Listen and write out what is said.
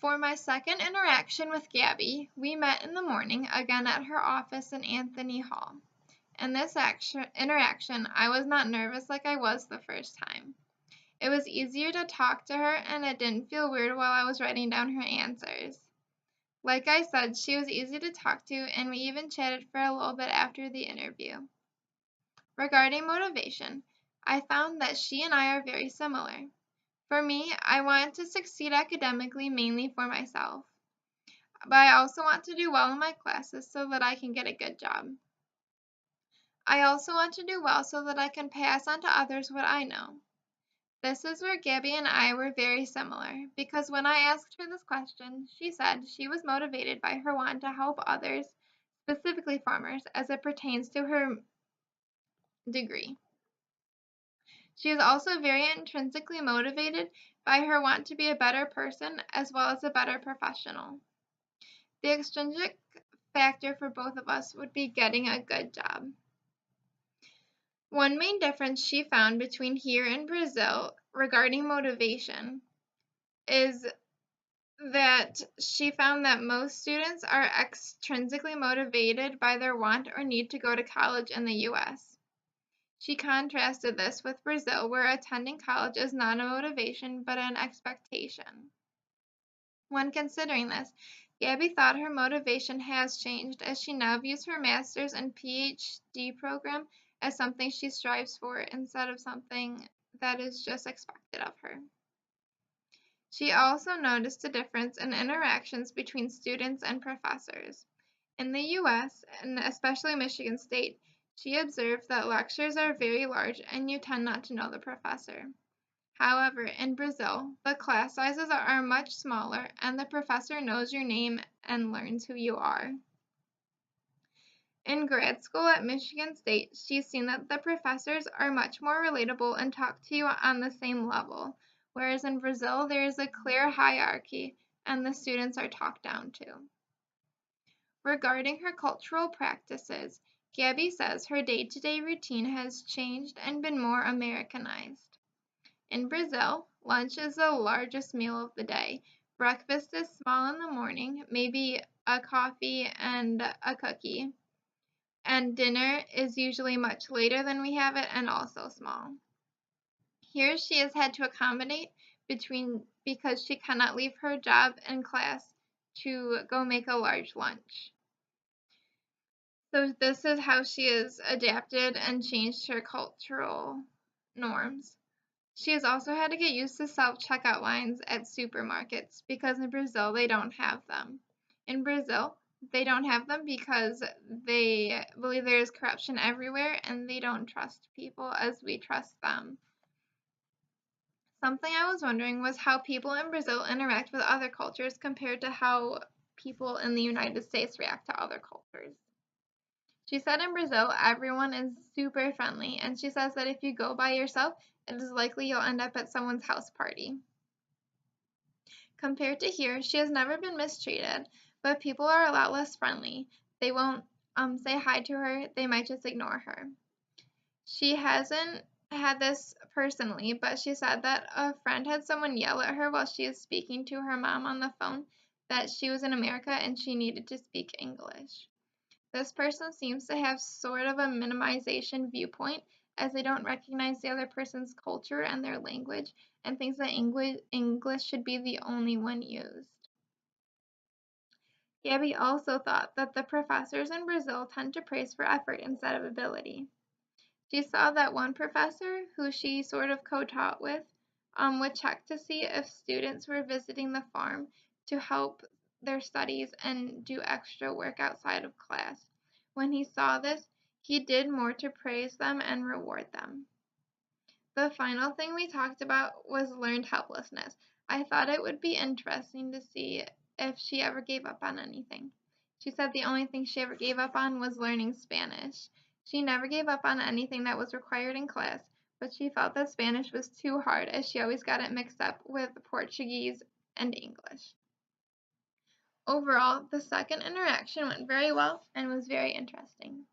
For my second interaction with Gabby, we met in the morning again at her office in Anthony Hall. In this interaction, I was not nervous like I was the first time. It was easier to talk to her, and it didn't feel weird while I was writing down her answers. Like I said, she was easy to talk to, and we even chatted for a little bit after the interview. Regarding motivation, I found that she and I are very similar. For me, I want to succeed academically mainly for myself, but I also want to do well in my classes so that I can get a good job. I also want to do well so that I can pass on to others what I know. This is where Gabby and I were very similar, because when I asked her this question, she said she was motivated by her want to help others, specifically farmers, as it pertains to her degree. She is also very intrinsically motivated by her want to be a better person as well as a better professional. The extrinsic factor for both of us would be getting a good job. One main difference she found between here and Brazil regarding motivation is that she found that most students are extrinsically motivated by their want or need to go to college in the US. She contrasted this with Brazil, where attending college is not a motivation but an expectation. When considering this, Gabby thought her motivation has changed as she now views her master's and PhD program as something she strives for instead of something that is just expected of her. She also noticed a difference in interactions between students and professors. In the US, and especially Michigan State, she observed that lectures are very large and you tend not to know the professor. However, in Brazil, the class sizes are much smaller and the professor knows your name and learns who you are. In grad school at Michigan State, she's seen that the professors are much more relatable and talk to you on the same level, whereas in Brazil, there is a clear hierarchy and the students are talked down to. Regarding her cultural practices, Gabby says her day-to-day routine has changed and been more Americanized. In Brazil, lunch is the largest meal of the day. Breakfast is small in the morning, maybe a coffee and a cookie. And dinner is usually much later than we have it and also small. Here she has had to accommodate because she cannot leave her job and class to go make a large lunch. So this is how she has adapted and changed her cultural norms. She has also had to get used to self-checkout lines at supermarkets because in Brazil they don't have them. In Brazil, they don't have them because they believe there is corruption everywhere and they don't trust people as we trust them. Something I was wondering was how people in Brazil interact with other cultures compared to how people in the United States react to other cultures. She said in Brazil, everyone is super friendly, and she says that if you go by yourself, it is likely you'll end up at someone's house party. Compared to here, she has never been mistreated, but people are a lot less friendly. They won't say hi to her, they might just ignore her. She hasn't had this personally, but she said that a friend had someone yell at her while she was speaking to her mom on the phone that she was in America and she needed to speak English. This person seems to have sort of a minimization viewpoint as they don't recognize the other person's culture and their language and thinks that English should be the only one used. Gabby also thought that the professors in Brazil tend to praise for effort instead of ability. She saw that one professor, who she sort of co-taught with, would check to see if students were visiting the farm to help their studies and do extra work outside of class. When he saw this, he did more to praise them and reward them. The final thing we talked about was learned helplessness. I thought it would be interesting to see if she ever gave up on anything. She said the only thing she ever gave up on was learning Spanish. She never gave up on anything that was required in class, but she felt that Spanish was too hard as she always got it mixed up with Portuguese and English. Overall, the second interaction went very well and was very interesting.